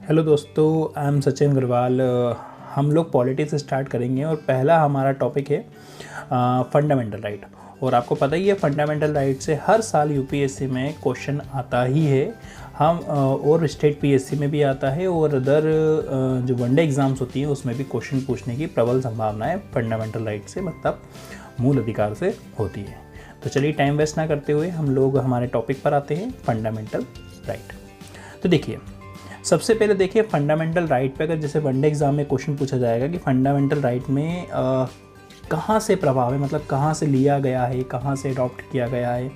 Hello दोस्तों, I am Sachin Agarwal. हम लोग पॉलिटिक्स स्टार्ट करेंगे और पहला हमारा टॉपिक है फंडामेंटल राइट। और आपको पता ही है फंडामेंटल राइट से हर साल यूपीएससी में क्वेश्चन आता ही है। हम और स्टेट पीएससी में भी आता है और अदर जो वनडे एग्ज़ाम्स होती हैं उसमें भी क्वेश्चन पूछने की प्रबल संभावनाएं फंडामेंटल राइट से मतलब मूल अधिकार से होती है। तो चलिए टाइम वेस्ट ना करते हुए हम लोग हमारे टॉपिक पर आते हैं, फंडामेंटल राइट। तो देखिए, सबसे पहले देखिए फंडामेंटल राइट पे अगर जैसे वनडे एग्ज़ाम में क्वेश्चन पूछा जाएगा कि फंडामेंटल राइट में कहाँ से प्रभाव है, मतलब कहाँ से लिया गया है, कहाँ से अडॉप्ट किया गया है,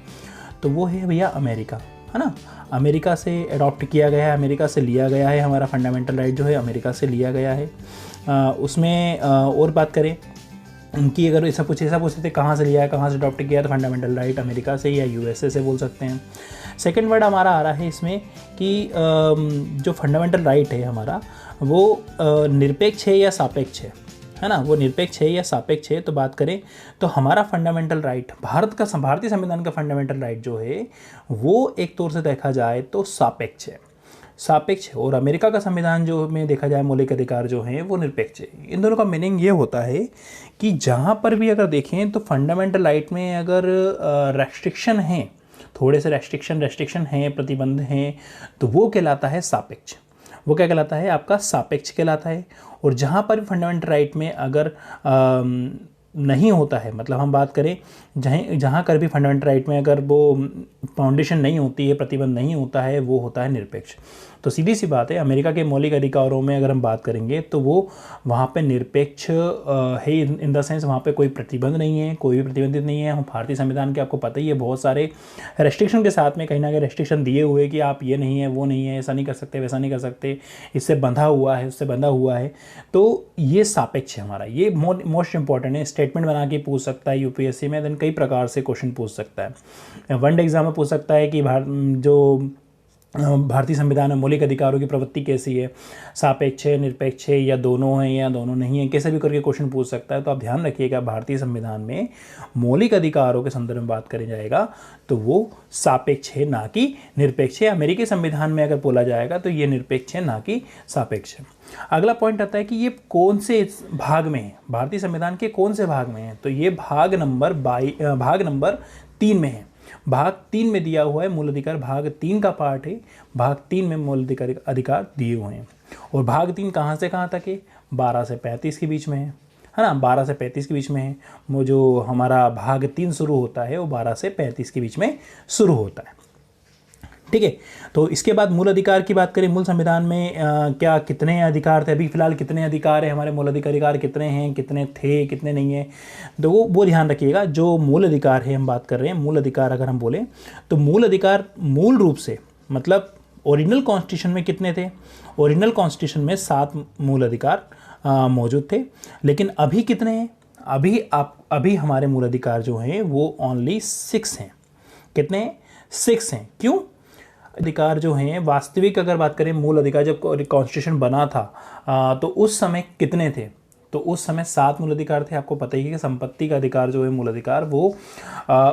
तो वो है भैया अमेरिका, है ना। अमेरिका से अडॉप्ट किया गया है, अमेरिका से लिया गया है। हमारा फंडामेंटल राइट जो है अमेरिका से लिया गया है। उसमें और बात करें उनकी, अगर ऐसा पूछते थे कहाँ से लिया है, कहाँ से अडॉप्ट किया है, तो फंडामेंटल राइट अमेरिका से या यूएसए से बोल सकते हैं। सेकंड वर्ड हमारा आ रहा है इसमें कि जो फंडामेंटल राइट है हमारा वो निरपेक्ष है या सापेक्ष है ना। वो निरपेक्ष है या सापेक्ष है। तो बात करें तो हमारा फंडामेंटल राइट भारतीय संविधान का फंडामेंटल राइट जो है वो एक तौर से देखा जाए तो सापेक्ष है और अमेरिका का संविधान जो में देखा जाए मौलिक अधिकार जो हैं वो निरपेक्ष है। इन दोनों का मीनिंग ये होता है कि जहाँ पर भी अगर देखें तो फंडामेंटल राइट में अगर रेस्ट्रिक्शन हैं, थोड़े से रेस्ट्रिक्शन हैं, प्रतिबंध हैं, तो वो कहलाता है सापेक्ष। वो क्या कहलाता है? आपका सापेक्ष कहलाता है। और जहाँ पर फंडामेंटल राइट में अगर नहीं होता है, मतलब हम बात करें जहाँ कर भी फंडामेंटल राइट में अगर वो फाउंडेशन नहीं होती है, प्रतिबंध नहीं होता है, वो होता है निरपेक्ष। तो सीधी सी बात है, अमेरिका के मौलिक अधिकारों में अगर हम बात करेंगे तो वो वहाँ पे निरपेक्ष है, इन द सेंस वहाँ पे कोई प्रतिबंध नहीं है, कोई भी प्रतिबंधित नहीं है। हम भारतीय संविधान के आपको पता ही है बहुत सारे रेस्ट्रिक्शन के साथ में कहीं ना कहीं रेस्ट्रिक्शन दिए हुए कि आप ये नहीं है, वो नहीं है, ऐसा नहीं कर सकते, वैसा नहीं कर सकते, इससे बंधा हुआ है, उससे बंधा हुआ है। तो ये सापेक्ष है हमारा, ये मोस्ट इंपॉर्टेंट है। स्टेटमेंट बना के पूछ सकता है यूपीएससी में, देन कई प्रकार से क्वेश्चन पूछ सकता है। वनडे एग्जाम में पूछ सकता है कि भारतीय संविधान में मौलिक अधिकारों की प्रवृत्ति कैसी है, सापेक्ष है, निरपेक्ष है, या दोनों है या दोनों नहीं है, कैसे भी करके क्वेश्चन पूछ सकता है। तो आप ध्यान रखिएगा, भारतीय संविधान में मौलिक अधिकारों के संदर्भ में बात करी जाएगा तो वो सापेक्ष है, ना कि निरपेक्ष है। अमेरिकी संविधान में अगर बोला जाएगा तो ये निरपेक्ष है, ना कि सापेक्ष है। अगला पॉइंट आता है कि ये कौन से भाग में है, भारतीय संविधान के कौन से भाग में है, तो ये भाग नंबर 3 में है। भाग 3 में दिया हुआ है मूल अधिकार, भाग 3 का पार्ट है, भाग 3 में मूल अधिकार दिए हुए हैं। और भाग 3 कहाँ से कहाँ तक है? 12 से 35 के बीच में है ना। 12 से 35 के बीच में है। वो जो हमारा भाग 3 शुरू होता है वो 12 से 35 के बीच में शुरू होता है, ठीक है। तो इसके बाद मूल अधिकार की बात करें, मूल संविधान में क्या कितने अधिकार थे, अभी फिलहाल कितने अधिकार है हमारे, मौलिक अधिकार कितने हैं, कितने थे, कितने नहीं है, तो वो ध्यान रखिएगा। जो मूल अधिकार है हम बात कर रहे हैं, मूल अधिकार अगर हम बोलें तो मूल अधिकार मूल रूप से मतलब ओरिजिनल कॉन्स्टिट्यूशन में कितने थे? ओरिजिनल कॉन्स्टिट्यूशन में 7 मूल अधिकार मौजूद थे। लेकिन अभी कितने हैं? अभी हमारे मूल अधिकार जो हैं वो ओनली 6 हैं। कितने? 6 हैं। क्यों? अधिकार जो हैं वास्तविक अगर बात करें, मूल अधिकार जब कॉन्स्टिट्यूशन बना था तो उस समय कितने थे? तो उस समय 7 मूल अधिकार थे। आपको पता ही है कि संपत्ति का अधिकार जो है मूल अधिकार वो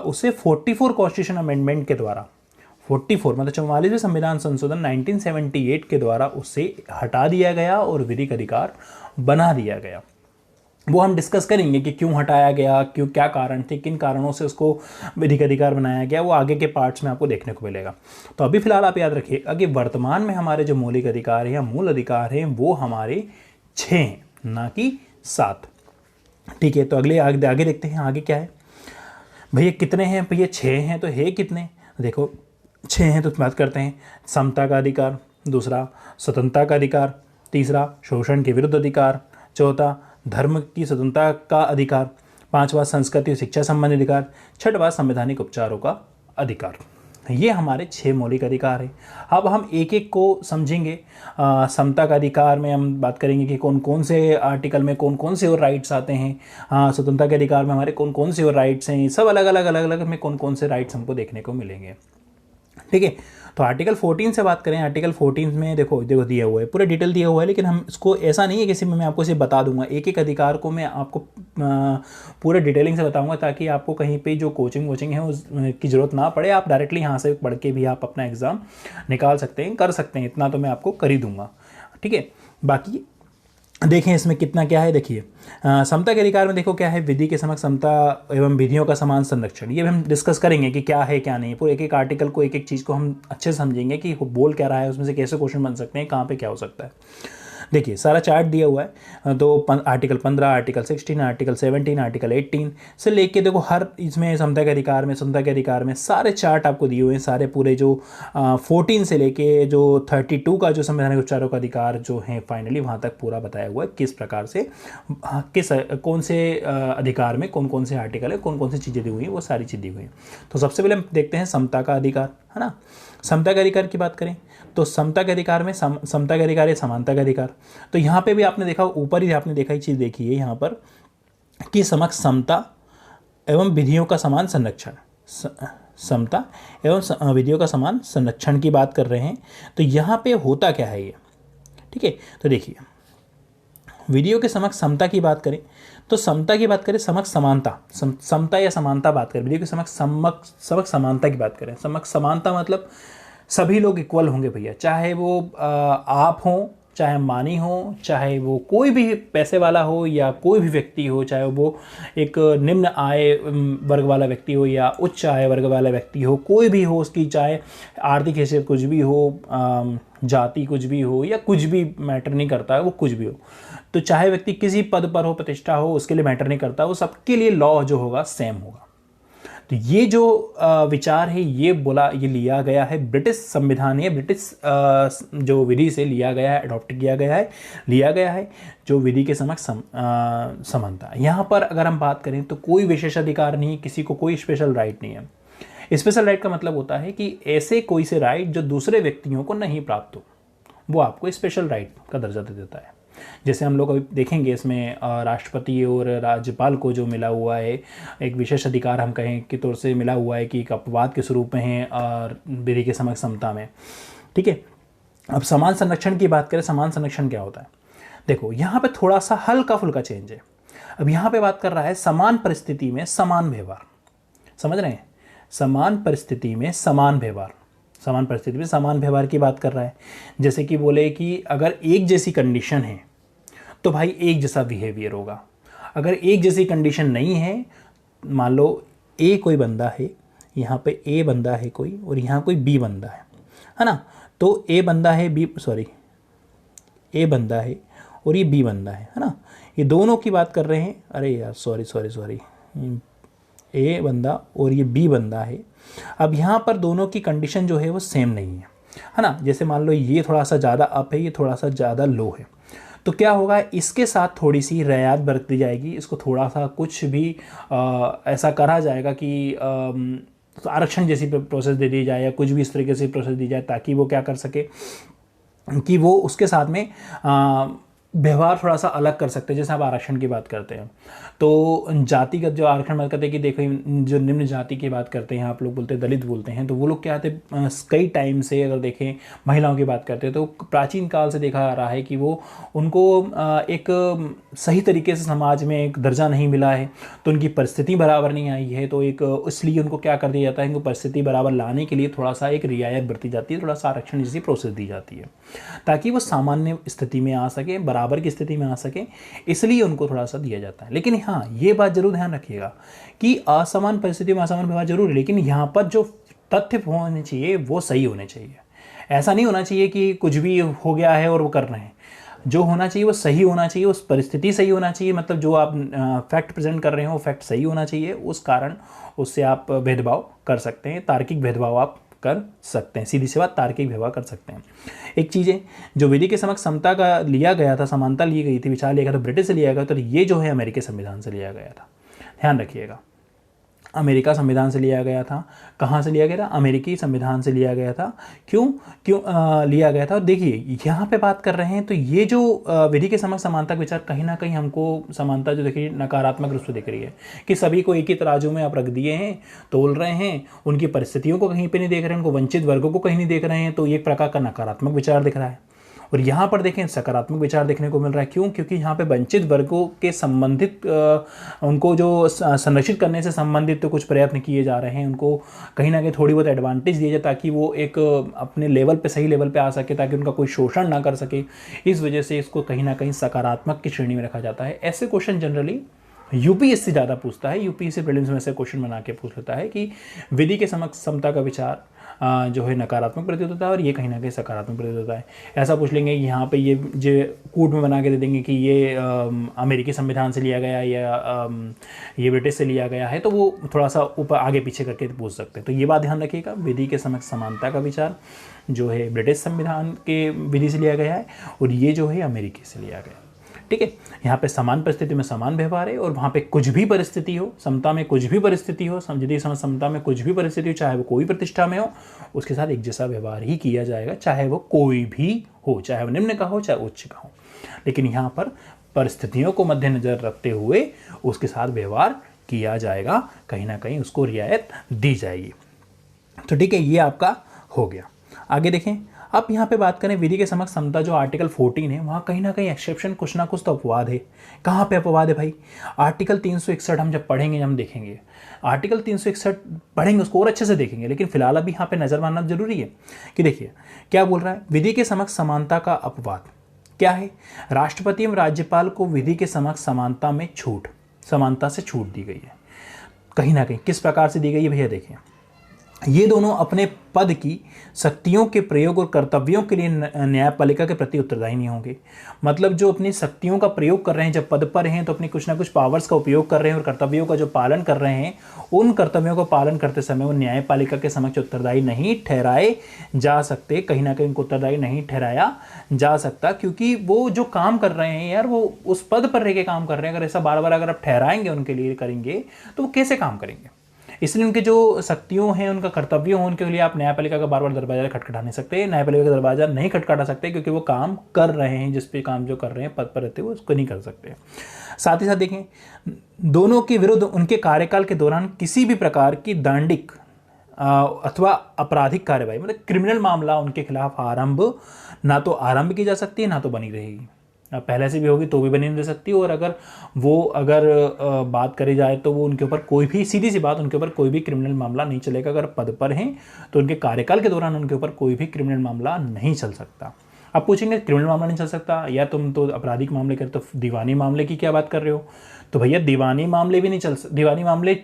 उसे 44 कॉन्स्टिट्यूशन अमेंडमेंट के द्वारा 44 मतलब 44वें संविधान संशोधन 1978 के द्वारा उससे हटा दिया गया और विधिक अधिकार बना दिया गया। वो हम डिस्कस करेंगे कि क्यों हटाया गया, क्यों, क्या कारण थे, किन कारणों से उसको विधिक अधिकार बनाया गया, वो आगे के पार्ट्स में आपको देखने को मिलेगा। तो अभी फिलहाल आप याद रखिएगा कि वर्तमान में हमारे जो मौलिक अधिकार हैं या मूल अधिकार हैं वो हमारे 6 हैं, ना कि 7, ठीक है। तो आगे देखते हैं आगे क्या है। भैया कितने हैं? भैया 6 हैं, तो है कितने? देखो 6 हैं तो बात करते हैं। समता का अधिकार, दूसरा स्वतंत्रता का अधिकार, तीसरा शोषण के विरुद्ध अधिकार, चौथा धर्म की स्वतंत्रता का अधिकार, 5वां संस्कृति और शिक्षा संबंधी अधिकार, 6वां संवैधानिक उपचारों का अधिकार। ये हमारे 6 मौलिक अधिकार हैं। अब हम एक एक को समझेंगे। समता का अधिकार में हम बात करेंगे कि कौन कौन से आर्टिकल में कौन कौन से और राइट्स आते हैं। स्वतंत्रता के अधिकार में हमारे कौन कौन से और राइट्स हैं, सब अलग अलग में कौन कौन से राइट्स हमको देखने को मिलेंगे, ठीक है। तो आर्टिकल 14 से बात करें, आर्टिकल 14 में देखो दिया हुआ है, पूरा डिटेल दिया हुआ है, लेकिन हम इसको ऐसा नहीं है किसी में मैं आपको इसे बता दूंगा। एक एक अधिकार को मैं आपको पूरे डिटेलिंग से बताऊंगा ताकि आपको कहीं पे जो कोचिंग है उसकी ज़रूरत ना पड़े। आप डायरेक्टली यहाँ से पढ़ के भी आप अपना एग्ज़ाम निकाल सकते हैं, कर सकते हैं, इतना तो मैं आपको कर ही दूंगा। ठीक है। बाकी देखें इसमें कितना क्या है, देखिए समता के अधिकार में देखो क्या है, विधि के समक्ष समता एवं विधियों का समान संरक्षण। ये भी हम डिस्कस करेंगे कि क्या है क्या नहीं, पूरे एक एक आर्टिकल को एक एक चीज़ को हम अच्छे से समझेंगे कि वो बोल क्या रहा है, उसमें से कैसे क्वेश्चन बन सकते हैं, कहाँ पे क्या हो सकता है। देखिए सारा चार्ट दिया हुआ है, तो आर्टिकल 15, आर्टिकल 16, आर्टिकल 17, आर्टिकल 18 से लेके देखो हर इसमें समता के अधिकार में सारे चार्ट आपको दिए हुए हैं, सारे पूरे जो 14 से लेके जो 32 का जो संवैधानिक उपचारों का अधिकार जो है फाइनली वहाँ तक पूरा बताया हुआ है, किस प्रकार से कौन से अधिकार में कौन कौन से आर्टिकल है, कौन कौन सी चीज़ें दी हुई हैं, वो सारी चीज़ दी हुई हैं। तो सबसे पहले हम देखते हैं समता का अधिकार, है ना। समता के अधिकार की बात करें तो समता के अधिकार में समता के अधिकार या समानता का अधिकार, तो यहाँ पे भी आपने देखा, ऊपर ही आपने देखा, एक चीज़ देखी है यहाँ पर कि समक्ष समता एवं विधियों का समान संरक्षण, समता एवं विधियों का समान संरक्षण की बात कर रहे हैं। तो यहाँ पे होता क्या है ये, ठीक है। तो देखिए विधियों के समक्ष समता की बात करें तो समता की बात करें, समक्ष समानता, समता या समानता बात करें, विधियों के समक्ष समानता की बात करें। समक्ष समानता मतलब सभी लोग इक्वल होंगे भैया, चाहे वो आप हों, चाहे मानी हो, चाहे वो कोई भी पैसे वाला हो या कोई भी व्यक्ति हो, चाहे वो एक निम्न आय वर्ग वाला व्यक्ति हो या उच्च आय वर्ग वाला व्यक्ति हो, कोई भी हो, उसकी चाहे आर्थिक हैसियत कुछ भी हो, जाति कुछ भी हो या कुछ भी मैटर नहीं करता है, वो कुछ भी हो, तो चाहे व्यक्ति किसी पद पर हो, प्रतिष्ठा हो, उसके लिए मैटर नहीं करता, वो सबके लिए लॉ जो होगा सेम होगा। तो ये जो विचार है ये लिया गया है ब्रिटिश संविधान या ब्रिटिश जो विधि से लिया गया है, अडॉप्ट किया गया है जो विधि के समक्ष समानता। यहाँ पर अगर हम बात करें तो कोई विशेष अधिकार नहीं, किसी को कोई स्पेशल राइट नहीं है। स्पेशल राइट का मतलब होता है कि ऐसे कोई से राइट जो दूसरे व्यक्तियों को नहीं प्राप्त हो, वो आपको स्पेशल राइट का दर्जा दे देता है। जैसे हम लोग अभी देखेंगे इसमें राष्ट्रपति और राज्यपाल को जो मिला हुआ है एक विशेष अधिकार, हम कहें कि तौर से मिला हुआ है कि एक अपवाद के स्वरूप में है और विधि के समक्ष समता में, ठीक है। अब समान संरक्षण की बात करें, समान संरक्षण क्या होता है, देखो यहाँ पे थोड़ा सा हल्का फुल्का चेंज है। अब यहाँ पे बात कर रहा है समान परिस्थिति में समान व्यवहार, समझ रहे हैं, समान परिस्थिति में समान व्यवहार, समान परिस्थिति में समान व्यवहार की बात कर रहा है। जैसे कि बोले कि अगर एक जैसी कंडीशन है तो भाई एक जैसा बिहेवियर होगा। अगर एक जैसी कंडीशन नहीं है, मान लो ए कोई बंदा है, यहाँ पे ए बंदा है कोई और यहाँ कोई बी बंदा है ना, तो ए बंदा है ए बंदा है और ये बी बंदा है ना, ये दोनों की बात कर रहे हैं, अरे यार सॉरी ए बंदा और ये बी बंदा है। अब यहाँ पर दोनों की कंडीशन जो है वो सेम नहीं है ना। जैसे मान लो ये थोड़ा सा ज़्यादा अप है, ये थोड़ा सा ज़्यादा लो है, तो क्या होगा, इसके साथ थोड़ी सी रियायत बरती जाएगी, इसको थोड़ा सा कुछ भी ऐसा करा जाएगा कि आरक्षण जैसी प्रोसेस दे दी जाए या कुछ भी इस तरीके से प्रोसेस दी जाए ताकि वो क्या कर सके कि वो उसके साथ में व्यवहार थोड़ा सा अलग कर सकते हैं। जैसे आप आरक्षण की बात करते हैं तो जातिगत जो आरक्षण बात करते हैं कि देखो जो निम्न जाति की बात करते हैं, आप लोग बोलते हैं दलित बोलते हैं, तो वो लोग क्या आते हैं कई टाइम से, अगर देखें महिलाओं की बात करते हैं तो प्राचीन काल से देखा जा रहा है कि वो उनको एक सही तरीके से समाज में एक दर्जा नहीं मिला है, तो उनकी परिस्थिति बराबर नहीं आई है, तो एक इसलिए उनको क्या कर दिया जाता है, उनको परिस्थिति बराबर लाने के लिए थोड़ा सा एक रियायत बरती जाती है, थोड़ा सा आरक्षण जैसी प्रोसेस दी जाती है ताकि वो सामान्य स्थिति में आ सके, बराबर की स्थिति में आ सके, इसलिए उनको थोड़ा सा दिया जाता है। लेकिन हाँ, ये बात जरूर ध्यान रखिएगा कि असमान परिस्थिति में असमान व्यवहार जरूर है, लेकिन यहाँ पर जो तथ्य होने चाहिए वो सही होने चाहिए। ऐसा नहीं होना चाहिए कि कुछ भी हो गया है और वो कर रहे हैं, जो होना चाहिए वो सही होना चाहिए, उस परिस्थिति सही होना चाहिए, मतलब जो आप फैक्ट प्रेजेंट कर रहे हो वो फैक्ट सही होना चाहिए, उस कारण उससे आप भेदभाव कर सकते हैं, तार्किक भेदभाव आप कर सकते हैं, सीधी सी बात तार्किक व्यवहार कर सकते हैं। एक चीज़ है जो विधि के समक्ष समता का लिया गया था, समानता ली गई थी, विचार लिया गया था ब्रिटिश से लिया गया, तो ये जो है अमेरिकी संविधान से लिया गया था। ध्यान रखिएगा, अमेरिका संविधान से लिया गया था। कहाँ से लिया गया था? अमेरिकी संविधान से लिया गया था। क्यों लिया गया था? देखिए यहाँ पे बात कर रहे हैं तो ये जो विधि के समक्ष समानता का विचार कहीं ना कहीं हमको समानता जो देखिए नकारात्मक रूप से दिख रही है कि सभी को एक ही तराजू में आप रख दिए हैं, तोल रहे हैं, उनकी परिस्थितियों को कहीं पर नहीं देख रहे हैं, उनको वंचित वर्गों को कहीं नहीं देख रहे हैं, तो एक प्रकार का नकारात्मक विचार दिख रहा है। और यहाँ पर देखें सकारात्मक विचार देखने को मिल रहा है। क्यों? क्योंकि यहाँ पे वंचित वर्गों के संबंधित उनको जो संरक्षित करने से संबंधित तो कुछ प्रयत्न किए जा रहे हैं, उनको कहीं ना कहीं थोड़ी बहुत एडवांटेज दिए जाए ताकि वो एक अपने लेवल पे, सही लेवल पे आ सके, ताकि उनका कोई शोषण ना कर सके। इस वजह से इसको कहीं ना कहीं सकारात्मक की श्रेणी में रखा जाता है। ऐसे क्वेश्चन जनरली यूपीएससी ज़्यादा पूछता है। यूपीएससी प्रीलिम्स में से क्वेश्चन बना के पूछ लेता है कि विधि के समक्ष समता का विचार जो है नकारात्मक प्रतीत होता है और ये कहीं ना कहीं सकारात्मक प्रतीत होता है। ऐसा पूछ लेंगे कि यहाँ पे ये जो कोड में बना के दे देंगे कि ये अमेरिकी संविधान से लिया गया या ये ब्रिटिश से लिया गया है, तो वो थोड़ा सा ऊपर आगे पीछे करके पूछ सकते हैं। तो ये बात ध्यान रखिएगा, विधि के समक्ष समानता का विचार जो है ब्रिटिश संविधान के विधि से लिया गया है और ये जो है अमेरिकी से लिया गया है। ठीक है, यहाँ पे समान परिस्थिति में समान व्यवहार है और वहाँ पे कुछ भी परिस्थिति हो, समता में कुछ भी परिस्थिति हो, यदि समता में कुछ भी परिस्थिति हो, चाहे वो कोई प्रतिष्ठा में हो, उसके साथ एक जैसा व्यवहार ही किया जाएगा, चाहे वो कोई भी हो, चाहे वो निम्न का हो चाहे उच्च का हो। लेकिन यहाँ पर परिस्थितियों को मद्देनजर रखते हुए उसके साथ व्यवहार किया जाएगा, कहीं ना कहीं उसको रियायत दी जाएगी। तो ठीक है, ये आपका हो गया। आगे देखें, अब यहाँ पे बात करें विधि के समक्ष समता, जो आर्टिकल 14 है, वहाँ कहीं ना कहीं एक्सेप्शन, कुछ ना कुछ तो अपवाद है। कहाँ पे अपवाद है भाई? आर्टिकल 361 हम जब पढ़ेंगे, हम देखेंगे आर्टिकल 361 पढ़ेंगे, उसको और अच्छे से देखेंगे। लेकिन फिलहाल अभी यहाँ पे नजर मारना जरूरी है कि देखिए क्या बोल रहा है। विधि के समक्ष समानता का अपवाद क्या है? राष्ट्रपति एवं राज्यपाल को विधि के समक्ष समानता में छूट, समानता से छूट दी गई है। कहीं ना कहीं किस प्रकार से दी गई है भैया? देखिए, ये दोनों अपने पद की शक्तियों के प्रयोग और कर्तव्यों के लिए न्यायपालिका के प्रति उत्तरदायी नहीं होंगे। मतलब जो अपनी शक्तियों का प्रयोग कर रहे हैं, जब पद पर हैं तो अपनी कुछ ना कुछ पावर्स का उपयोग कर रहे हैं और कर्तव्यों का जो पालन कर रहे हैं, उन कर्तव्यों को पालन करते समय वो न्यायपालिका के समक्ष उत्तरदायी नहीं ठहराए जा सकते। कहीं ना कहीं उनको उत्तरदायी नहीं ठहराया जा सकता, क्योंकि वो जो काम कर रहे हैं यार, वो उस पद पर रह के काम कर रहे हैं। अगर ऐसा बार बार अगर आप ठहराएंगे उनके लिए, करेंगे, तो वो कैसे काम करेंगे? इसलिए उनके जो शक्तियों हैं, उनका कर्तव्य हो, उनके लिए आप न्यायपालिका का बार बार दरवाजा खटखटा नहीं सकते, न्यायपालिका का दरवाजा नहीं खटखटा सकते, क्योंकि वो काम कर रहे हैं, जिस पे काम जो कर रहे हैं, पद पर रहते हुए, उसको नहीं कर सकते। साथ ही साथ देखें, दोनों के विरुद्ध उनके कार्यकाल के दौरान किसी भी प्रकार की दंडिक अथवा आपराधिक कार्यवाही, मतलब क्रिमिनल मामला उनके खिलाफ आरंभ ना तो आरंभ की जा सकती है, ना तो बनी रहेगी। पहले से भी होगी तो भी बनी नहीं रह सकती। और अगर बात करी जाए तो वो उनके ऊपर कोई भी, सीधी सी बात, उनके ऊपर कोई भी क्रिमिनल मामला नहीं चलेगा। अगर पद पर हैं तो उनके कार्यकाल के दौरान उनके ऊपर कोई भी क्रिमिनल मामला नहीं चल सकता। आप पूछेंगे क्रिमिनल मामला नहीं चल सकता, या तुम तो आपराधिक मामले करते, तो दीवानी मामले की क्या बात कर रहे हो? तो भैया दीवानी मामले भी नहीं चल सकते, दीवानी मामले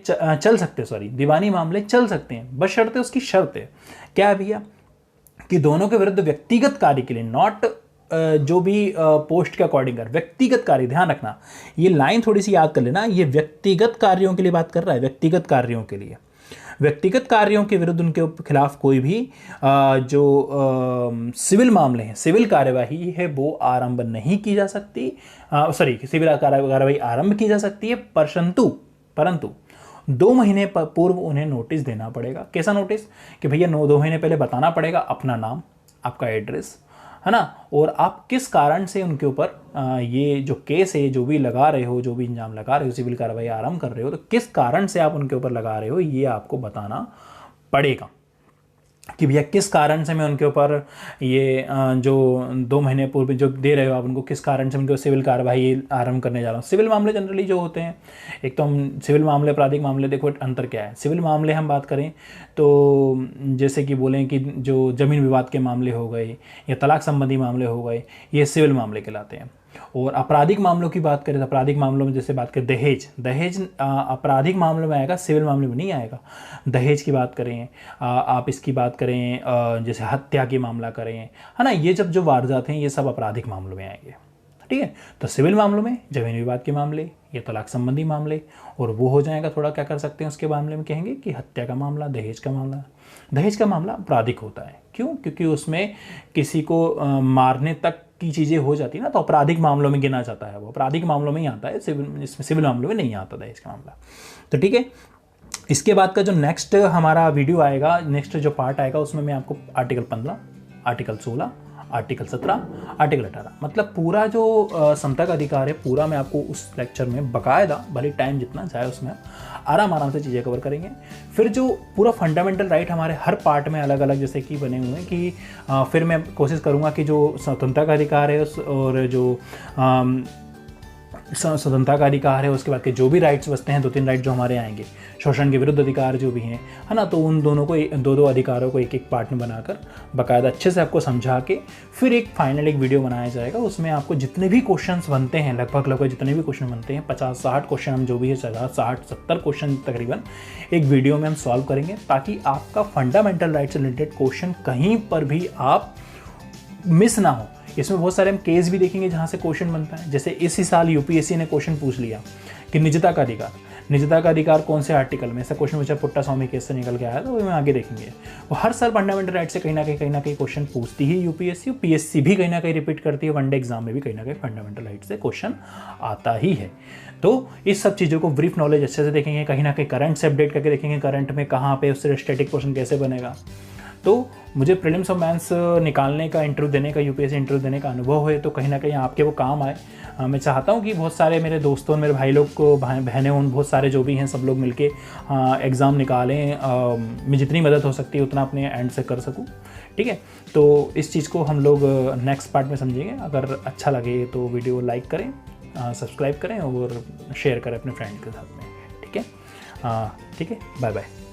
चल सकते हैं, बशर्ते उसकी शर्त है क्या है भैया, कि दोनों के विरुद्ध व्यक्तिगत कार्य के लिए, नॉट जो भी पोस्ट के अकॉर्डिंग कर, व्यक्तिगत कार्य, ध्यान रखना, ये लाइन थोड़ी सी याद कर लेना, ये व्यक्तिगत कार्यों के लिए बात कर रहा है, व्यक्तिगत कार्यों के लिए, व्यक्तिगत कार्यों के विरुद्ध उनके खिलाफ कोई भी जो सिविल मामले हैं, सिविल कार्यवाही है, वो आरंभ नहीं की जा सकती, सिविल कार्यवाही आरंभ की जा सकती है, परंतु 2 महीने पूर्व उन्हें नोटिस देना पड़ेगा। कैसा नोटिस? कि भैया 2 महीने पहले बताना पड़ेगा अपना नाम, आपका एड्रेस, है ना, और आप किस कारण से उनके ऊपर ये जो केस है, जो भी लगा रहे हो, जो भी इंजाम लगा रहे हो, सिविल कार्रवाई आरंभ कर रहे हो, तो किस कारण से आप उनके ऊपर लगा रहे हो, ये आपको बताना पड़ेगा कि भैया किस कारण से मैं उनके ऊपर ये जो 2 महीने पूर्व जो दे रहे हो आप उनको, किस कारण से उनके सिविल कार्रवाई आरंभ करने जा रहा हूँ। सिविल मामले जनरली जो होते हैं, एक तो हम सिविल मामले, आपराधिक मामले, देखो अंतर क्या है। सिविल मामले हम बात करें तो जैसे कि बोलें कि जो ज़मीन विवाद के मामले हो गए या तलाक संबंधी मामले हो गए, ये सिविल मामले कहलाते हैं। और आपराधिक मामलों की बात करें तो आपराधिक मामलों में जैसे बात करें दहेज आपराधिक मामलों में आएगा, सिविल मामले में नहीं आएगा। दहेज की बात करें, आप इसकी बात करें, जैसे हत्या की मामला करें, है ना, ये जब जो वारदात हैं ये सब आपराधिक मामलों में आएंगे। ठीक है, तो सिविल मामलों में जमीन विवाद के मामले या तलाक संबंधी मामले, और वो हो जाएगा थोड़ा क्या कर सकते हैं उसके मामले में, कहेंगे कि हत्या का मामला, दहेज का मामला। दहेज का मामला आपराधिक होता है, क्यों? क्योंकि उसमें किसी को मारने तक की चीज़ें हो जाती है ना, तो आपराधिक मामलों में गिना जाता है, वो आपराधिक मामलों में ही आता है, इसमें सिविल मामलों में नहीं आता दहेज का मामला। तो ठीक है, इसके बाद का जो नेक्स्ट हमारा वीडियो आएगा, नेक्स्ट जो पार्ट आएगा, उसमें मैं आपको आर्टिकल 15, आर्टिकल 16, आर्टिकल 17, आर्टिकल 18, मतलब पूरा जो समता का अधिकार है पूरा मैं आपको उस लेक्चर में बकायदा, भले टाइम जितना जाए उसमें आराम से चीज़ें कवर करेंगे। फिर जो पूरा फंडामेंटल राइट हमारे हर पार्ट में अलग अलग जैसे कि बने हुए हैं कि फिर मैं कोशिश करूँगा कि जो स्वतंत्रता का अधिकार है और जो स्वतंत्रता का अधिकार है, उसके बाद के जो भी राइट्स बचते हैं 2-3 राइट जो हमारे आएंगे, शोषण के विरुद्ध अधिकार जो भी हैं, है ना, तो उन दोनों को 2-2 अधिकारों को एक पार्ट में बनाकर बाकायदा अच्छे से आपको समझा के फिर एक फाइनल एक वीडियो बनाया जाएगा। उसमें आपको जितने भी क्वेश्चंस बनते हैं, लगभग जितने भी क्वेश्चन बनते हैं 50-60 क्वेश्चन, हम जो भी है 60-70 क्वेश्चन तकरीबन एक वीडियो में हम सॉल्व करेंगे, ताकि आपका फंडामेंटल राइट से रिलेटेड क्वेश्चन कहीं पर भी आप मिस ना हो। इसमें बहुत सारे हम केस भी देखेंगे जहाँ से क्वेश्चन बनता है। जैसे इसी साल यूपीएससी ने क्वेश्चन पूछ लिया कि निजता का अधिकार कौन से आर्टिकल में, ऐसा क्वेश्चन पूछा, पुट्टा स्वामी केस से निकल के आया, तो वो हम आगे देखेंगे। वो हर साल फंडामेंटल राइट से कहीं ना कहीं क्वेश्चन पूछती ही यूपीएससी, पीएससी भी कहीं ना कहीं रिपीट करती है, वनडे एग्जाम में भी कहीं ना कहीं फंडामेंटल राइट से क्वेश्चन आता ही है। तो इस सब चीज़ों को ब्रीफ नॉलेज अच्छे से देखेंगे, कहीं ना कहीं करंट से अपडेट करके देखेंगे, करंट में कहाँ पे उससे स्टैटिक क्वेश्चन कैसे बनेगा। तो मुझे प्रीलिम्स और मेंस निकालने का, इंटरव्यू देने का, यूपीएससी इंटरव्यू देने का अनुभव है, तो कहीं ना कहीं आपके वो काम आए। मैं चाहता हूँ कि बहुत सारे मेरे दोस्तों, मेरे भाई लोग को, बहनें, उन बहुत सारे जो भी हैं सब लोग मिलके एग्ज़ाम निकालें। मैं जितनी मदद हो सकती है उतना अपने एंड से कर सकूँ, ठीक है। तो इस चीज़ को हम लोग नेक्स्ट पार्ट में समझेंगे। अगर अच्छा लगे तो वीडियो लाइक करें, सब्सक्राइब करें और शेयर करें अपने फ्रेंड के साथ में, ठीक है। Bye bye.